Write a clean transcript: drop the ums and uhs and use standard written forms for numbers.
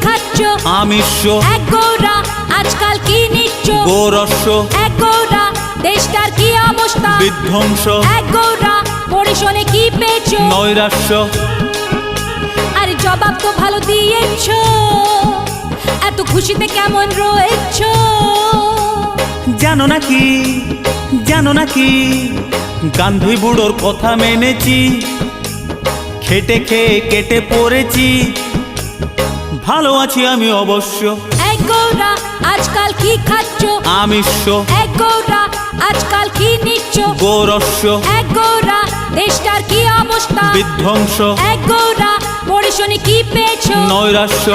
খাচ্ছ? আমিষ। এক গোরা আজকাল কি নিচ্ছ? গোরস্য। এক গোরা দেশটার কি অবস্থা? বিধ্বংস। এক গোরা পড়ে শোনে কি পেয়েছ? নৈরাশ্য। আরে জবাব তো ভালো দিয়েছ, এত খুশিতে কেমন রয়েছ? জানো নাকি, জানো নাকি, গান্ধী বুড়োর কথা মেনেছি, খেটে খেয়ে কেটে পড়েছি, ভালো আছি আমি অবশ্য। এক গোরা আজকাল কি খাচ্ছ? আমিষ। এক গোরা আজকাল কি নিচ্ছ? গোরস্য। এক গোরা দেশটার কি অবস্থা? বিধ্বংস। এক গোরা পড়ে শোনে কি পেয়েছ? নৈরাশ্য।